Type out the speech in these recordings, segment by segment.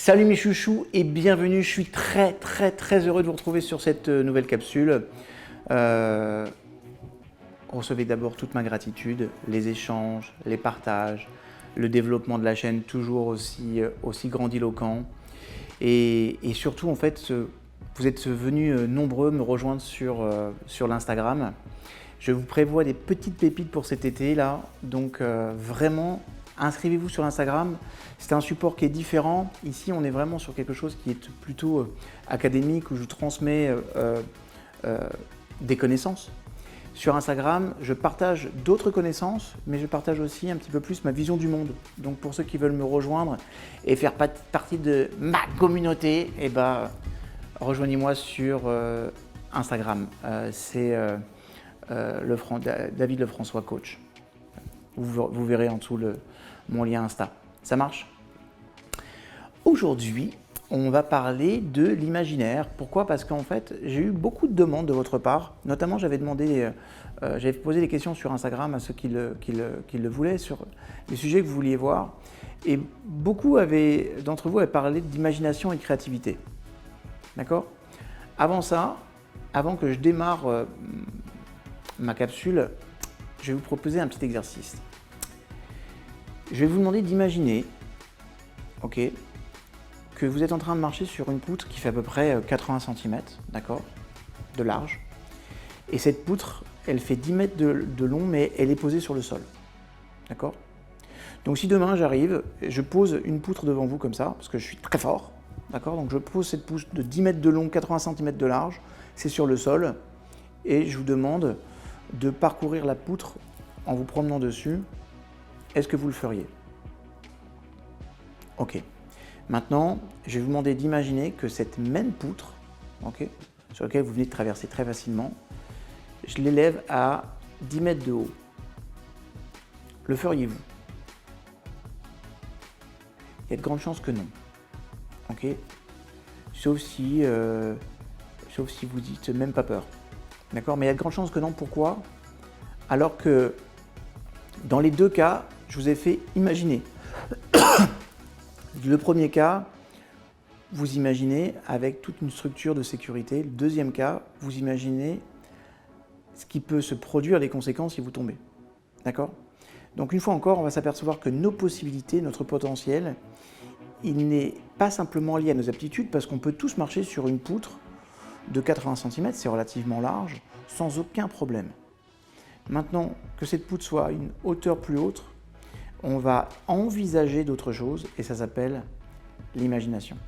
Salut mes chouchous et bienvenue, je suis très heureux de vous retrouver sur cette nouvelle capsule. Recevez d'abord toute ma gratitude, les échanges, les partages, le développement de la chaîne toujours aussi grandiloquent. Et surtout en fait, vous êtes venus nombreux me rejoindre sur l'Instagram. Je vous prévois des petites pépites pour cet été là, donc vraiment inscrivez-vous sur l'Instagram. C'est un support qui est différent. Ici, on est vraiment sur quelque chose qui est plutôt académique, où je transmets des connaissances. Sur Instagram, je partage d'autres connaissances, mais je partage aussi un petit peu plus ma vision du monde. Donc pour ceux qui veulent me rejoindre et faire partie de ma communauté, eh ben, rejoignez-moi sur Instagram. C'est David Lefrançois Coach. Vous verrez en dessous mon lien Insta. Ça marche? Aujourd'hui, on va parler de l'imaginaire. Pourquoi? Parce qu'en fait, j'ai eu beaucoup de demandes de votre part. Notamment, j'avais posé des questions sur Instagram à ceux qui le voulaient, sur les sujets que vous vouliez voir. Et beaucoup d'entre vous avaient parlé d'imagination et de créativité. D'accord? Avant ça, avant que je démarre ma capsule, je vais vous proposer un petit exercice. Je vais vous demander d'imaginer, ok, que vous êtes en train de marcher sur une poutre qui fait à peu près 80 cm, d'accord, de large. Et cette poutre, elle fait 10 mètres de long, mais elle est posée sur le sol, d'accord. Donc si demain j'arrive, je pose une poutre devant vous comme ça, parce que je suis très fort, d'accord. Donc je pose cette poutre de 10 mètres de long, 80 cm de large, c'est sur le sol, et je vous demande de parcourir la poutre en vous promenant dessus. Est-ce que vous le feriez? Ok. Maintenant, je vais vous demander d'imaginer que cette même poutre, okay, sur laquelle vous venez de traverser très facilement, je l'élève à 10 mètres de haut. Le feriez-vous? Il y a de grandes chances que non. Ok. Sauf si vous dites même pas peur. D'accord? Mais il y a de grandes chances que non. Pourquoi? Alors que dans les deux cas, je vous ai fait imaginer. Le premier cas, vous imaginez avec toute une structure de sécurité. Le deuxième cas, vous imaginez ce qui peut se produire, les conséquences si vous tombez. D'accord? Donc une fois encore, on va s'apercevoir que nos possibilités, notre potentiel, il n'est pas simplement lié à nos aptitudes, parce qu'on peut tous marcher sur une poutre de 80 cm, c'est relativement large, sans aucun problème. Maintenant, que cette poutre soit à une hauteur plus haute, on va envisager d'autres choses et ça s'appelle l'imagination.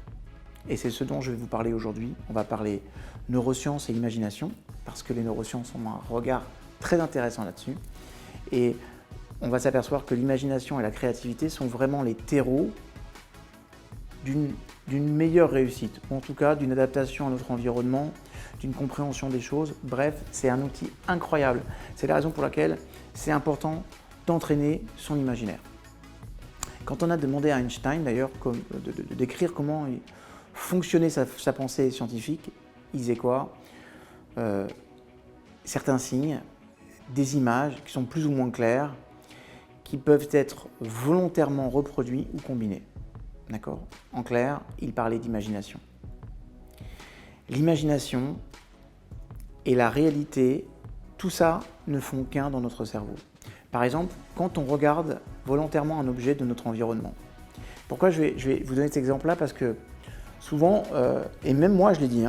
Et c'est ce dont je vais vous parler aujourd'hui. On va parler neurosciences et imagination, parce que les neurosciences ont un regard très intéressant là-dessus. Et on va s'apercevoir que l'imagination et la créativité sont vraiment les terreaux d'une meilleure réussite, ou en tout cas d'une adaptation à notre environnement, d'une compréhension des choses. Bref, c'est un outil incroyable. C'est la raison pour laquelle c'est important d'entraîner son imaginaire. Quand on a demandé à Einstein d'ailleurs de décrire comment fonctionnait sa pensée scientifique, il disait quoi? Certains signes, des images qui sont plus ou moins claires, qui peuvent être volontairement reproduits ou combinés. D'accord? En clair, il parlait d'imagination. L'imagination et la réalité, tout ça ne font qu'un dans notre cerveau. Par exemple, quand on regarde volontairement un objet de notre environnement. Pourquoi je vais vous donner cet exemple-là? Parce que souvent, et même moi je l'ai dit,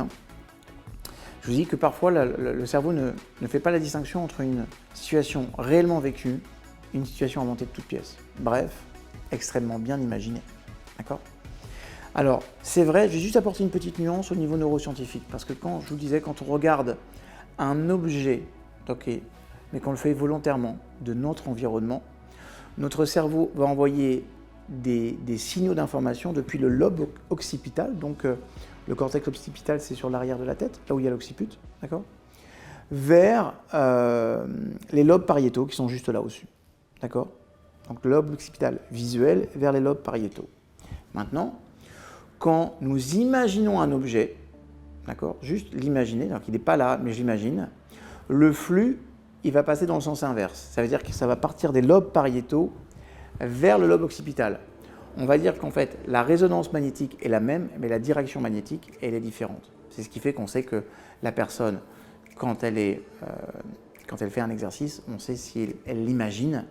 je vous dis que parfois le cerveau ne fait pas la distinction entre une situation réellement vécue et une situation inventée de toutes pièces. Bref, extrêmement bien imaginée. D'accord? Alors, c'est vrai, je vais juste apporter une petite nuance au niveau neuroscientifique, parce que quand je vous disais, quand on regarde un objet, ok, mais qu'on le fait volontairement de notre environnement, notre cerveau va envoyer des signaux d'information depuis le lobe occipital, donc le cortex occipital c'est sur l'arrière de la tête, là où il y a l'occiput, d'accord, vers les lobes pariétaux qui sont juste là au-dessus, d'accord. Donc le lobe occipital visuel vers les lobes pariétaux. Maintenant, quand nous imaginons un objet, d'accord, juste l'imaginer, donc il n'est pas là, mais je l'imagine, le flux, il va passer dans le sens inverse. Ça veut dire que ça va partir des lobes pariétaux vers le lobe occipital. on va dire qu'en fait, la résonance magnétique est la même, mais la direction magnétique, elle est différente. C'est ce qui fait qu'on sait que la personne, quand elle fait un exercice, on sait si elle l'imagine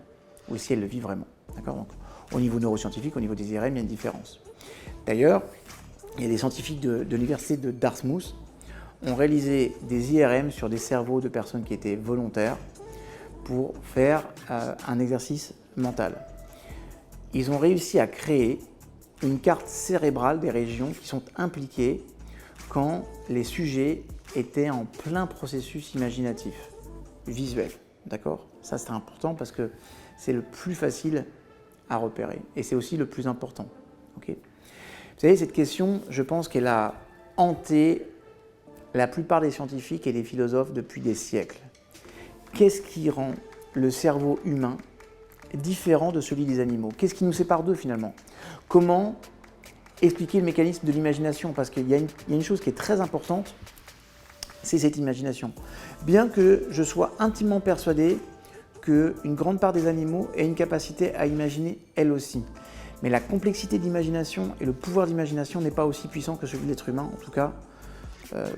ou si elle le vit vraiment. D'accord ? Donc, au niveau neuroscientifique, au niveau des IRM, il y a une différence. D'ailleurs, il y a des scientifiques de l'université de Dartmouth ont réalisé des IRM sur des cerveaux de personnes qui étaient volontaires pour faire un exercice mental. Ils ont réussi à créer une carte cérébrale des régions qui sont impliquées quand les sujets étaient en plein processus imaginatif, visuel. D'accord ? Ça, c'est important parce que c'est le plus facile à repérer et c'est aussi le plus important. Okay ? Vous savez, cette question, je pense qu'elle a hanté la plupart des scientifiques et des philosophes depuis des siècles. Qu'est-ce qui rend le cerveau humain différent de celui des animaux? Qu'est-ce qui nous sépare d'eux finalement? Comment expliquer le mécanisme de l'imagination? Parce qu'il y a une chose qui est très importante, c'est cette imagination. Bien que je sois intimement persuadé qu'une grande part des animaux ait une capacité à imaginer elle aussi. Mais la complexité d'imagination et le pouvoir d'imagination n'est pas aussi puissant que celui de l'être humain, en tout cas,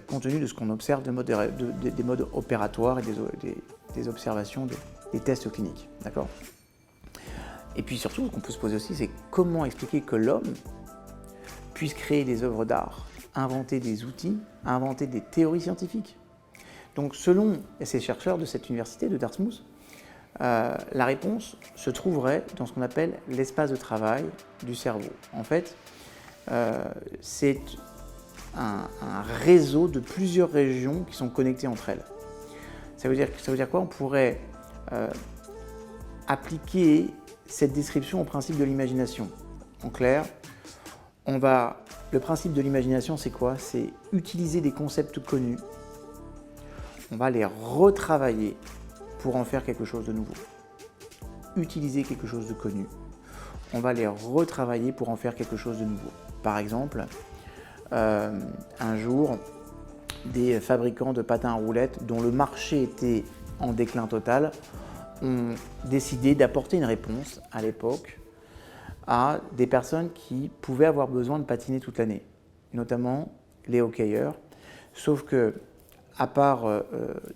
compte tenu de ce qu'on observe des modes opératoires et des observations, des tests cliniques. D'accord ? Et puis surtout, ce qu'on peut se poser aussi, c'est comment expliquer que l'homme puisse créer des œuvres d'art, inventer des outils, inventer des théories scientifiques. Donc selon ces chercheurs de cette université de Dartmouth, la réponse se trouverait dans ce qu'on appelle l'espace de travail du cerveau. En fait, c'est un réseau de plusieurs régions qui sont connectées entre elles. Ça veut dire quoi? On pourrait appliquer cette description au principe de l'imagination. En clair, le principe de l'imagination, c'est quoi? C'est utiliser des concepts connus, on va les retravailler pour en faire quelque chose de nouveau. Utiliser quelque chose de connu, on va les retravailler pour en faire quelque chose de nouveau. Par exemple, un jour, des fabricants de patins à roulettes dont le marché était en déclin total ont décidé d'apporter une réponse à l'époque à des personnes qui pouvaient avoir besoin de patiner toute l'année, notamment les hockeyeurs. Sauf que, à part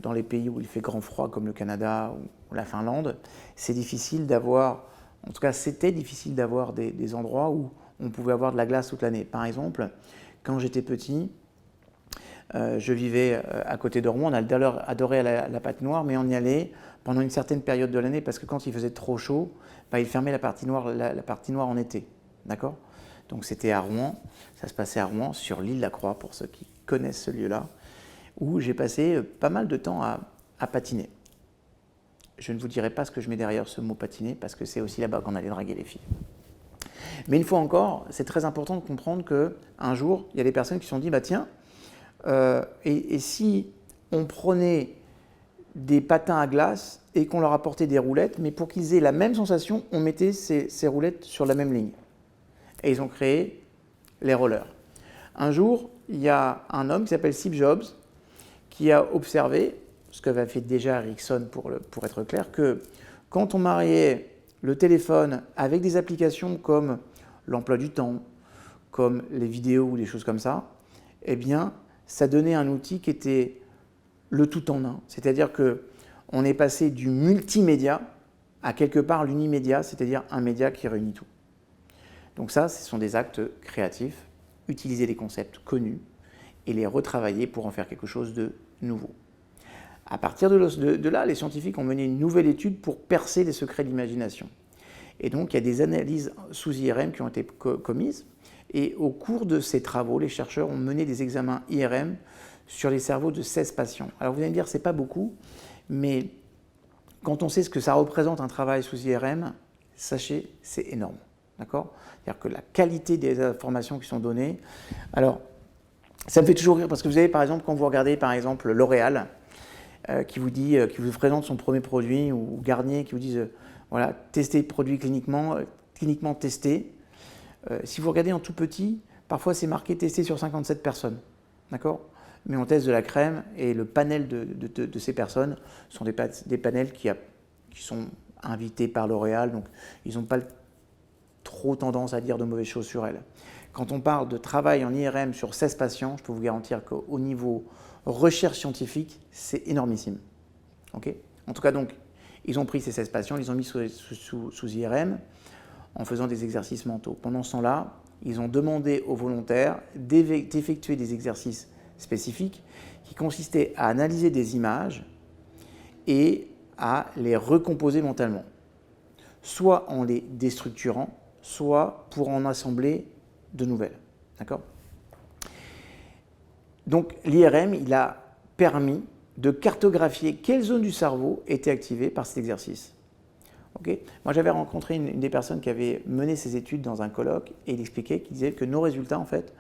dans les pays où il fait grand froid comme le Canada ou la Finlande, c'est difficile d'avoir, en tout cas c'était difficile d'avoir des endroits où on pouvait avoir de la glace toute l'année. Par exemple, quand j'étais petit, je vivais à côté de Rouen, on adorait la patinoire, mais on y allait pendant une certaine période de l'année parce que quand il faisait trop chaud, il fermait la partie noire en été. D'accord ? Donc c'était à Rouen, ça se passait à Rouen, sur l'île La Croix, pour ceux qui connaissent ce lieu-là, où j'ai passé pas mal de temps à patiner. Je ne vous dirai pas ce que je mets derrière ce mot patiner, parce que c'est aussi là-bas qu'on allait draguer les filles. Mais une fois encore, c'est très important de comprendre qu'un jour, il y a des personnes qui se sont dit, tiens, et si on prenait des patins à glace et qu'on leur apportait des roulettes, mais pour qu'ils aient la même sensation, on mettait ces roulettes sur la même ligne. Et ils ont créé les rollers. Un jour, il y a un homme qui s'appelle Steve Jobs qui a observé, ce qu'avait fait déjà Ericsson pour être clair, que quand on mariait le téléphone avec des applications comme l'emploi du temps, comme les vidéos ou des choses comme ça, eh bien, ça donnait un outil qui était le tout en un. C'est-à-dire qu'on est passé du multimédia à quelque part l'unimédia, c'est-à-dire un média qui réunit tout. Donc ça, ce sont des actes créatifs, utiliser des concepts connus et les retravailler pour en faire quelque chose de nouveau. À partir de là, les scientifiques ont mené une nouvelle étude pour percer les secrets de l'imagination. Et donc, il y a des analyses sous IRM qui ont été commises. Et au cours de ces travaux, les chercheurs ont mené des examens IRM sur les cerveaux de 16 patients. Alors vous allez me dire, c'est pas beaucoup, mais quand on sait ce que ça représente un travail sous IRM, sachez, c'est énorme. D'accord ? C'est-à-dire que la qualité des informations qui sont données. Alors, ça me fait toujours rire parce que vous savez, par exemple, quand vous regardez par exemple L'Oréal, qui vous présente son premier produit, ou Garnier qui vous disent voilà, testez le produit cliniquement testé. Si vous regardez en tout petit, parfois c'est marqué testé sur 57 personnes. D'accord ? Mais on teste de la crème et le panel de ces personnes sont des panels qui sont invités par L'Oréal, donc ils n'ont pas trop tendance à dire de mauvaises choses sur elle. Quand on parle de travail en IRM sur 16 patients, je peux vous garantir qu'au niveau recherche scientifique, c'est énormissime. Okay, en tout cas, donc, ils ont pris ces 16 patients, ils les ont mis sous IRM en faisant des exercices mentaux. Pendant ce temps-là, ils ont demandé aux volontaires d'effectuer des exercices spécifiques qui consistaient à analyser des images et à les recomposer mentalement, soit en les déstructurant, soit pour en assembler de nouvelles. D'accord ? Donc l'IRM, il a permis de cartographier quelles zones du cerveau étaient activées par cet exercice. Okay ? Moi, j'avais rencontré une des personnes qui avait mené ses études dans un colloque et il expliquait qu'il disait que nos résultats, en fait,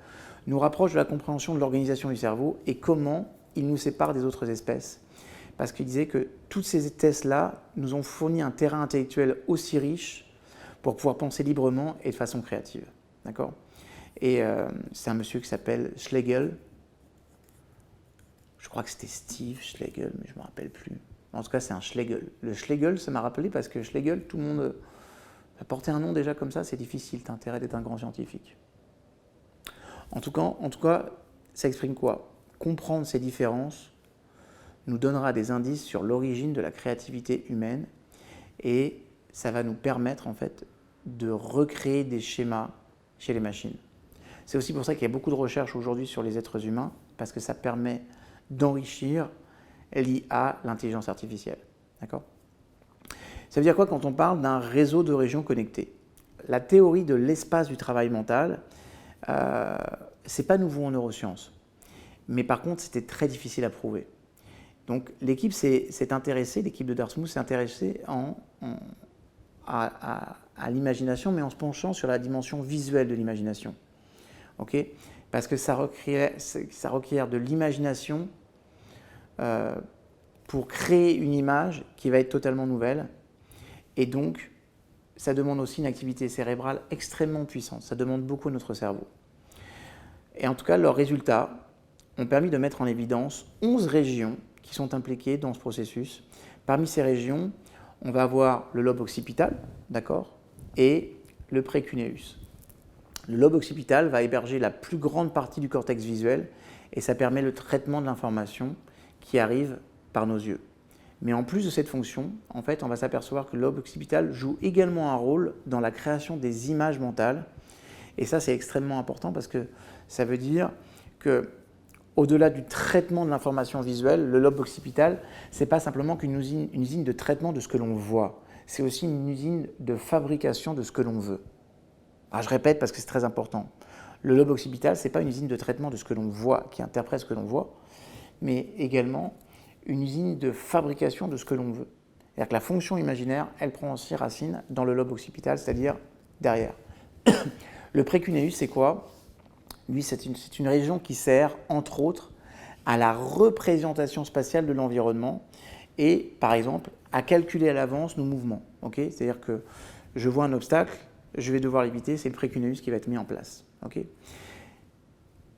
nous rapprochent de la compréhension de l'organisation du cerveau et comment il nous sépare des autres espèces. Parce qu'il disait que tous ces tests-là nous ont fourni un terrain intellectuel aussi riche pour pouvoir penser librement et de façon créative. D'accord ? Et c'est un monsieur qui s'appelle Schlegel. Je crois que c'était Steve Schlegel, mais je ne me rappelle plus. En tout cas, c'est un Schlegel. Le Schlegel, ça m'a rappelé parce que Schlegel, tout le monde a porté un nom déjà comme ça, c'est difficile, t'as intérêt d'être un grand scientifique. En tout cas, ça exprime quoi ? Comprendre ces différences nous donnera des indices sur l'origine de la créativité humaine et ça va nous permettre en fait de recréer des schémas chez les machines. C'est aussi pour ça qu'il y a beaucoup de recherches aujourd'hui sur les êtres humains parce que ça permet d'enrichir l'IA, l'intelligence artificielle. D'accord ? Ça veut dire quoi quand on parle d'un réseau de régions connectées ? La théorie de l'espace du travail mental, c'est pas nouveau en neurosciences. Mais par contre, c'était très difficile à prouver. Donc l'équipe s'est intéressée, l'équipe de Dartmouth s'est intéressée à l'imagination, mais en se penchant sur la dimension visuelle de l'imagination. Okay ? Parce que ça requiert de l'imagination pour créer une image qui va être totalement nouvelle. Et donc, ça demande aussi une activité cérébrale extrêmement puissante. Ça demande beaucoup à notre cerveau. Et en tout cas, leurs résultats ont permis de mettre en évidence 11 régions qui sont impliquées dans ce processus. Parmi ces régions, on va avoir le lobe occipital, d'accord, et le précuneus. Le lobe occipital va héberger la plus grande partie du cortex visuel et ça permet le traitement de l'information qui arrive par nos yeux. Mais en plus de cette fonction, en fait, on va s'apercevoir que le lobe occipital joue également un rôle dans la création des images mentales. Et ça, c'est extrêmement important parce que ça veut dire que au-delà du traitement de l'information visuelle, le lobe occipital, ce n'est pas simplement une usine de traitement de ce que l'on voit, c'est aussi une usine de fabrication de ce que l'on veut. Alors, je répète parce que c'est très important. Le lobe occipital, ce n'est pas une usine de traitement de ce que l'on voit, qui interprète ce que l'on voit, mais également une usine de fabrication de ce que l'on veut. C'est-à-dire que la fonction imaginaire, elle prend aussi racine dans le lobe occipital, c'est-à-dire derrière. Le précuneus, c'est quoi ? Lui, c'est une région qui sert, entre autres, à la représentation spatiale de l'environnement et, par exemple, à calculer à l'avance nos mouvements. Okay ? C'est-à-dire que je vois un obstacle, je vais devoir l'éviter, c'est le précuneus qui va être mis en place. Okay ?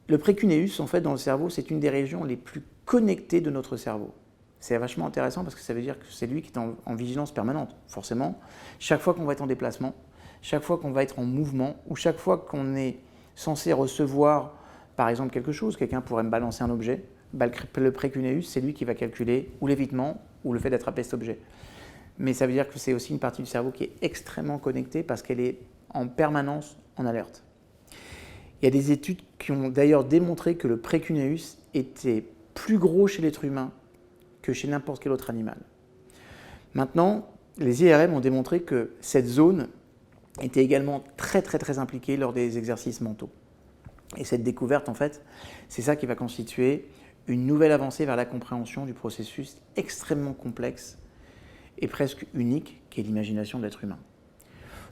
Le précuneus, en fait, dans le cerveau, c'est une des régions les plus connectées de notre cerveau. C'est vachement intéressant parce que ça veut dire que c'est lui qui est en vigilance permanente, forcément. Chaque fois qu'on va être en déplacement, chaque fois qu'on va être en mouvement, ou chaque fois qu'on est censé recevoir, par exemple, quelque chose, quelqu'un pourrait me balancer un objet, le précuneus, c'est lui qui va calculer ou l'évitement ou le fait d'attraper cet objet. Mais ça veut dire que c'est aussi une partie du cerveau qui est extrêmement connectée parce qu'elle est en permanence en alerte. Il y a des études qui ont d'ailleurs démontré que le précuneus était plus gros chez l'être humain que chez n'importe quel autre animal. Maintenant, les IRM ont démontré que cette zone était également très impliquée lors des exercices mentaux. Et cette découverte, en fait, c'est ça qui va constituer une nouvelle avancée vers la compréhension du processus extrêmement complexe et presque unique qu'est l'imagination de l'être humain.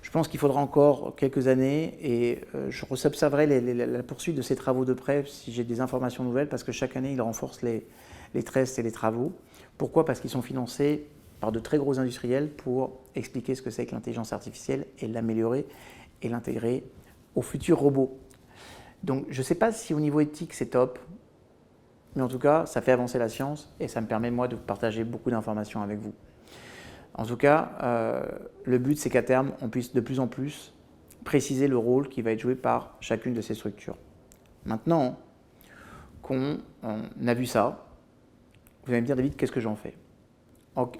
Je pense qu'il faudra encore quelques années et je observerai la poursuite de ces travaux de près si j'ai des informations nouvelles parce que chaque année, ils renforcent les tests et les travaux. Pourquoi ? Parce qu'ils sont financés par de très gros industriels pour expliquer ce que c'est que l'intelligence artificielle et l'améliorer et l'intégrer aux futurs robots. Donc je ne sais pas si au niveau éthique c'est top, mais en tout cas ça fait avancer la science et ça me permet moi de partager beaucoup d'informations avec vous. En tout cas, le but c'est qu'à terme on puisse de plus en plus préciser le rôle qui va être joué par chacune de ces structures. Maintenant qu'on a vu ça, vous allez me dire, David, qu'est-ce que j'en fais? Donc,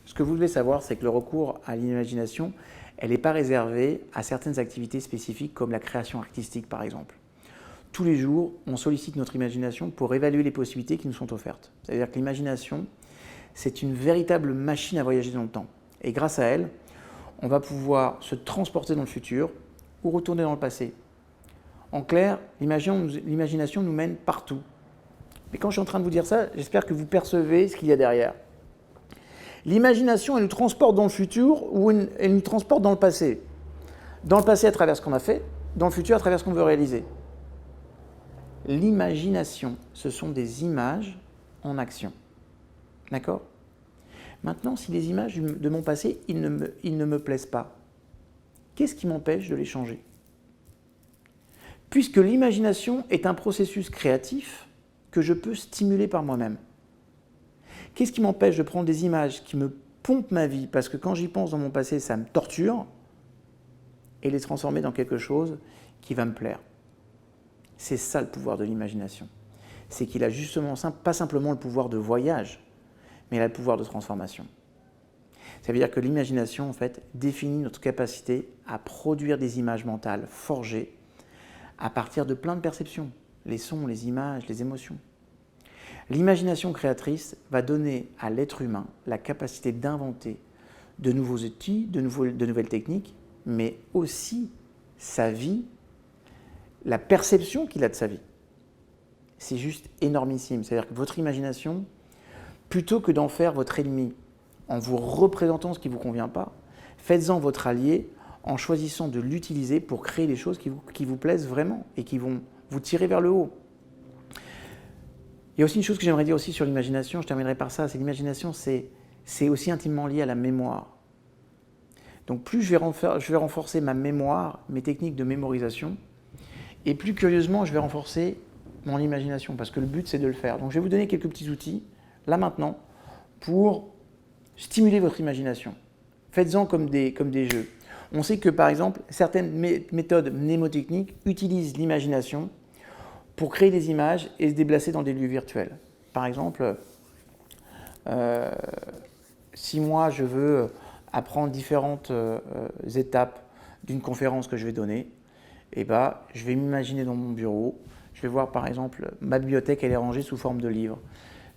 ce que vous devez savoir, c'est que le recours à l'imagination, elle n'est pas réservée à certaines activités spécifiques comme la création artistique, par exemple. Tous les jours, on sollicite notre imagination pour évaluer les possibilités qui nous sont offertes. C'est-à-dire que l'imagination, c'est une véritable machine à voyager dans le temps. Et grâce à elle, on va pouvoir se transporter dans le futur ou retourner dans le passé. En clair, l'imagination nous mène partout. Mais quand je suis en train de vous dire ça, j'espère que vous percevez ce qu'il y a derrière. L'imagination, elle nous transporte dans le futur ou elle nous transporte dans le passé. Dans le passé à travers ce qu'on a fait, dans le futur à travers ce qu'on veut réaliser. L'imagination, ce sont des images en action. D'accord? Maintenant, si les images de mon passé, ils ne me plaisent pas, qu'est-ce qui m'empêche de les changer? Puisque l'imagination est un processus créatif que je peux stimuler par moi-même. Qu'est-ce qui m'empêche de prendre des images qui me pompent ma vie, parce que quand j'y pense dans mon passé, ça me torture, et les transformer dans quelque chose qui va me plaire? C'est ça le pouvoir de l'imagination. C'est qu'il a justement pas simplement le pouvoir de voyage, mais il a le pouvoir de transformation. Ça veut dire que l'imagination, en fait, définit notre capacité à produire des images mentales forgées à partir de plein de perceptions, les sons, les images, les émotions. L'imagination créatrice va donner à l'être humain la capacité d'inventer de nouveaux outils, de nouvelles techniques, mais aussi sa vie, la perception qu'il a de sa vie. C'est juste énormissime. C'est-à-dire que votre imagination, plutôt que d'en faire votre ennemi, en vous représentant ce qui ne vous convient pas, faites-en votre allié en choisissant de l'utiliser pour créer des choses qui vous plaisent vraiment et qui vont vous tirer vers le haut. Il y a aussi une chose que j'aimerais dire aussi sur l'imagination, je terminerai par ça, c'est l'imagination, c'est aussi intimement lié à la mémoire. Donc plus je vais renforcer ma mémoire, mes techniques de mémorisation, et plus curieusement, je vais renforcer mon imagination, parce que le but, c'est de le faire. Donc je vais vous donner quelques petits outils, là maintenant, pour stimuler votre imagination. Faites-en comme des jeux. On sait que, par exemple, certaines méthodes mnémotechniques utilisent l'imagination pour créer des images et se déplacer dans des lieux virtuels. Par exemple, si moi je veux apprendre différentes étapes d'une conférence que je vais donner, eh ben, je vais m'imaginer dans mon bureau, je vais voir par exemple, ma bibliothèque elle est rangée sous forme de livres.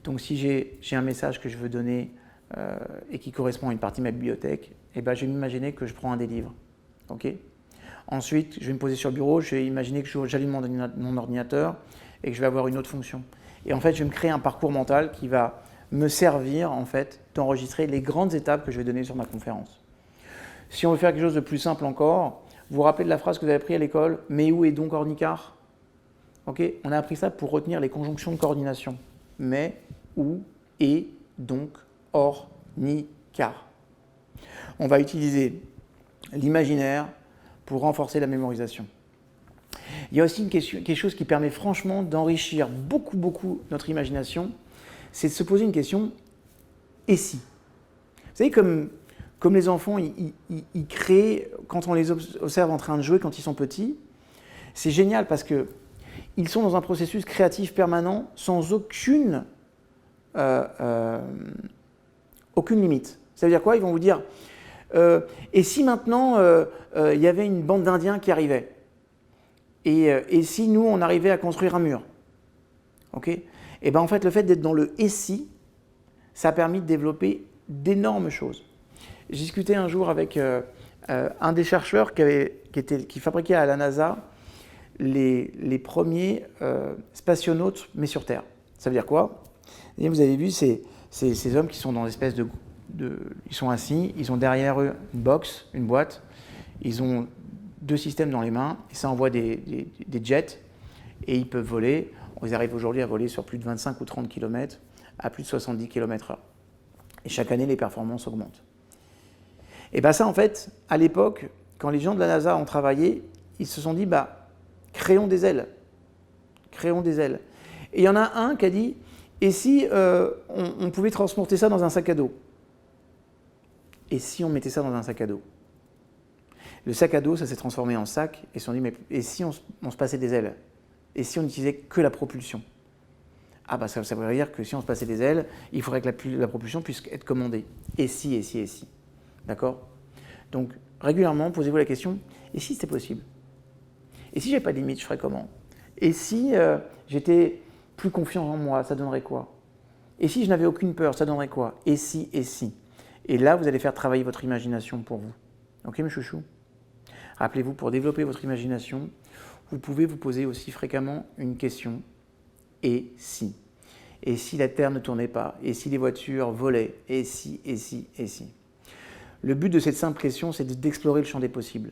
Donc si j'ai un message que je veux donner et qui correspond à une partie de ma bibliothèque, eh ben, je vais m'imaginer que je prends un des livres. Okay. Ensuite, je vais me poser sur le bureau, je vais imaginer que j'allume mon ordinateur et que je vais avoir une autre fonction. Et en fait, je vais me créer un parcours mental qui va me servir en fait d'enregistrer les grandes étapes que je vais donner sur ma conférence. Si on veut faire quelque chose de plus simple encore, vous vous rappelez de la phrase que vous avez appris à l'école « Mais où est donc Ornicart » Okay. On a appris ça pour retenir les conjonctions de coordination. Mais, où, et, donc, or, ni, car. On va utiliser l'imaginaire pour renforcer la mémorisation. Il y a aussi quelque chose qui permet franchement d'enrichir beaucoup notre imagination, c'est de se poser une question « et si ?» Vous savez, comme les enfants, ils créent, quand on les observe en train de jouer quand ils sont petits, c'est génial parce que ils sont dans un processus créatif permanent sans aucune limite. Ça veut dire quoi? Ils vont vous dire et si maintenant il y avait une bande d'Indiens qui arrivait et si nous on arrivait à construire un mur, okay? Et ben en fait le fait d'être dans le et si, ça a permis de développer d'énormes choses. J'ai discuté un jour avec un des chercheurs qui fabriquait à la NASA les premiers spationautes, mais sur Terre. Ça veut dire quoi? Et vous avez vu ces hommes qui sont dans l'espèce ils sont assis, ils ont derrière eux une box, une boîte, ils ont 2 systèmes dans les mains, et ça envoie des jets, et ils peuvent voler. Ils arrivent aujourd'hui à voler sur plus de 25 ou 30 km, à plus de 70 km/h. Et chaque année, les performances augmentent. Et bien ça, en fait, à l'époque, quand les gens de la NASA ont travaillé, ils se sont dit, créons des ailes. Créons des ailes. Et il y en a un qui a dit, et si on pouvait transporter ça dans un sac à dos? Et si on mettait ça dans un sac à dos? Le sac à dos, ça s'est transformé en sac et ils se sont dit, mais et si on se passait des ailes? Et si on n'utilisait que la propulsion? Ah bah ça veut dire que si on se passait des ailes, il faudrait que la propulsion puisse être commandée. Et si, et si, et si. D'accord? Donc régulièrement, posez-vous la question, et si c'était possible? Et si j'avais pas de limite, je ferais comment? Et si j'étais plus confiant en moi, ça donnerait quoi? Et si je n'avais aucune peur, ça donnerait quoi? Et si, et si. Et là, vous allez faire travailler votre imagination pour vous. Ok, mes chouchous? Rappelez-vous, pour développer votre imagination, vous pouvez vous poser aussi fréquemment une question. Et si? Et si la Terre ne tournait pas? Et si les voitures volaient? Et si, et si, et si? Le but de cette simple question, c'est d'explorer le champ des possibles.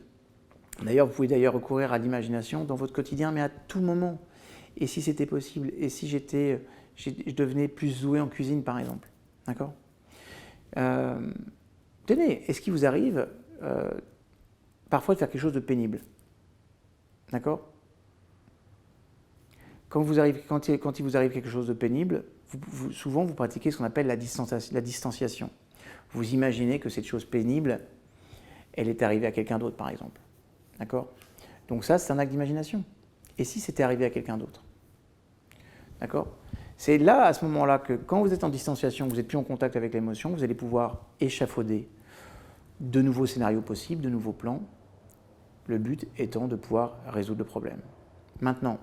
D'ailleurs, vous pouvez recourir à l'imagination dans votre quotidien, mais à tout moment. Et si c'était possible? Et si je devenais plus doué en cuisine, par exemple? D'accord? Tenez, est-ce qu'il vous arrive parfois de faire quelque chose de pénible? D'accord? Quand il vous arrive quelque chose de pénible, souvent vous pratiquez ce qu'on appelle la distanciation. Vous imaginez que cette chose pénible, elle est arrivée à quelqu'un d'autre, par exemple. D'accord? Donc ça, c'est un acte d'imagination. Et si c'était arrivé à quelqu'un d'autre? D'accord? C'est là, à ce moment-là, que quand vous êtes en distanciation, vous n'êtes plus en contact avec l'émotion, vous allez pouvoir échafauder de nouveaux scénarios possibles, de nouveaux plans, le but étant de pouvoir résoudre le problème. Maintenant,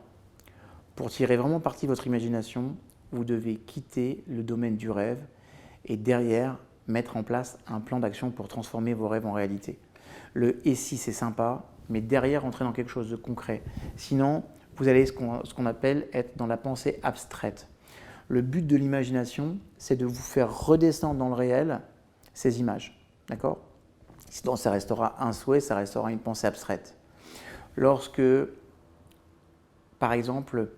pour tirer vraiment parti de votre imagination, vous devez quitter le domaine du rêve et derrière, mettre en place un plan d'action pour transformer vos rêves en réalité. Le « et si » c'est sympa, mais derrière, entrer dans quelque chose de concret. Sinon, vous allez ce qu'on appelle être dans la pensée abstraite. Le but de l'imagination, c'est de vous faire redescendre dans le réel ces images. D'accord? Sinon, ça restera un souhait, ça restera une pensée abstraite. Lorsque, par exemple,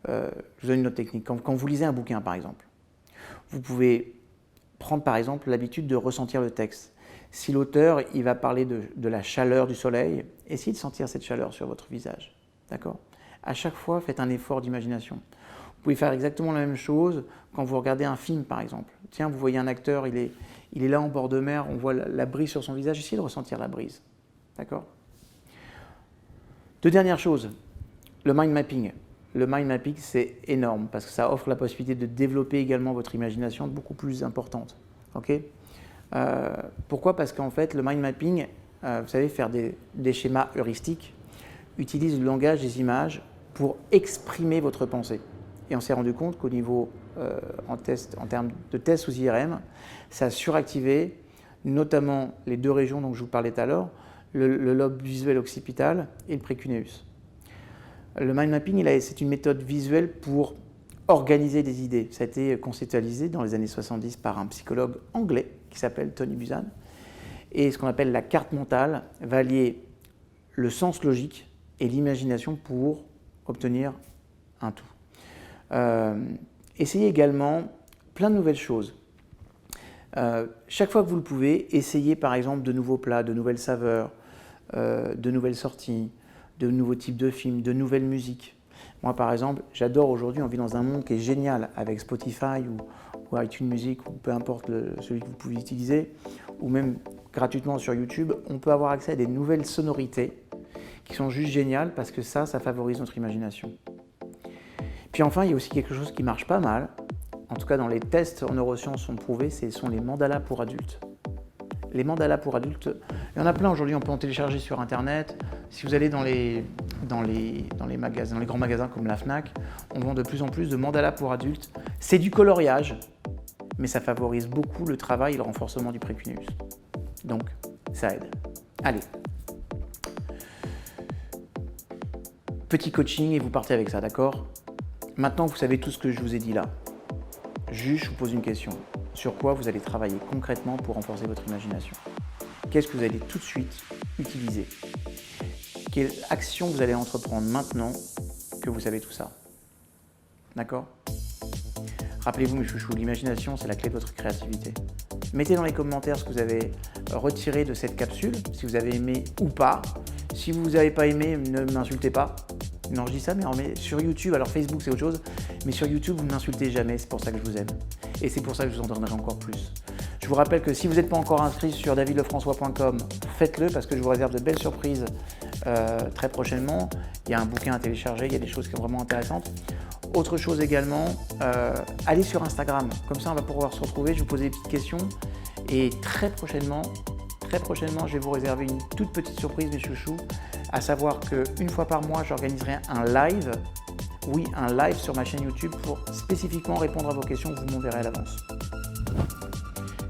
je vous donne une autre technique. Quand vous lisez un bouquin, par exemple, vous pouvez prendre, par exemple, l'habitude de ressentir le texte. Si l'auteur, il va parler de la chaleur du soleil, essayez de sentir cette chaleur sur votre visage. D'accord? À chaque fois, faites un effort d'imagination. Vous pouvez faire exactement la même chose quand vous regardez un film, par exemple. Tiens, vous voyez un acteur, il est là en bord de mer, on voit la brise sur son visage, essayez de ressentir la brise. D'accord? Deux dernières choses. Le mind mapping. Le mind mapping, c'est énorme parce que ça offre la possibilité de développer également votre imagination beaucoup plus importante. Okay? Pourquoi? Parce qu'en fait, le mind mapping, vous savez, faire des schémas heuristiques, utilise le langage des images pour exprimer votre pensée. Et on s'est rendu compte qu'au niveau, en termes de tests sous IRM, ça a suractivé notamment les deux régions dont je vous parlais tout à l'heure, le lobe visuel occipital et le précuneus. Le mind mapping, c'est une méthode visuelle pour organiser des idées. Ça a été conceptualisé dans les années 70 par un psychologue anglais qui s'appelle Tony Buzan. Et ce qu'on appelle la carte mentale va lier le sens logique et l'imagination pour obtenir un tout. Essayez également plein de nouvelles choses. Chaque fois que vous le pouvez, essayez par exemple de nouveaux plats, de nouvelles saveurs, de nouvelles sorties, de nouveaux types de films, de nouvelles musiques. Moi, par exemple, j'adore aujourd'hui, on vit dans un monde qui est génial avec Spotify ou iTunes Music, ou peu importe celui que vous pouvez utiliser, ou même gratuitement sur YouTube, on peut avoir accès à des nouvelles sonorités qui sont juste géniales parce que ça favorise notre imagination. Puis enfin, il y a aussi quelque chose qui marche pas mal, en tout cas dans les tests en neurosciences sont prouvés, ce sont les mandalas pour adultes. Les mandalas pour adultes, il y en a plein aujourd'hui, on peut en télécharger sur Internet. Si vous allez dans les magasins, dans les grands magasins comme la Fnac, on vend de plus en plus de mandalas pour adultes. C'est du coloriage, mais ça favorise beaucoup le travail et le renforcement du précuneus. Donc, ça aide. Allez. Petit coaching et vous partez avec ça, d'accord? Maintenant, vous savez tout ce que je vous ai dit là. Juste, je vous pose une question. Sur quoi vous allez travailler concrètement pour renforcer votre imagination? Qu'est-ce que vous allez tout de suite utiliser? Quelle action vous allez entreprendre maintenant que vous savez tout ça? D'accord? Rappelez-vous, mes chouchous, l'imagination, c'est la clé de votre créativité. Mettez dans les commentaires ce que vous avez retiré de cette capsule, si vous avez aimé ou pas. Si vous n'avez pas aimé, ne m'insultez pas. Non, je dis ça, mais sur YouTube, alors Facebook c'est autre chose, mais sur YouTube, vous ne m'insultez jamais, c'est pour ça que je vous aime. Et c'est pour ça que je vous en donnerai encore plus. Je vous rappelle que si vous n'êtes pas encore inscrit sur davidlefrançois.com, faites-le parce que je vous réserve de belles surprises très prochainement. Il y a un bouquin à télécharger, il y a des choses qui sont vraiment intéressantes. Autre chose également, allez sur Instagram, comme ça on va pouvoir se retrouver, je vais vous poser des petites questions et très prochainement, je vais vous réserver une toute petite surprise mes chouchous, à savoir qu'une fois par mois j'organiserai un live, oui un live sur ma chaîne YouTube pour spécifiquement répondre à vos questions que vous m'enverrez à l'avance.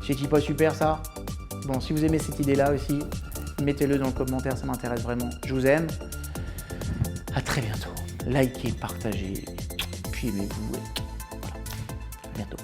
C'est pas super ça? Bon, si vous aimez cette idée-là aussi, mettez-le dans le commentaire, ça m'intéresse vraiment. Je vous aime. À très bientôt. Likez, partagez, puis aimez-vous. Voilà. À bientôt.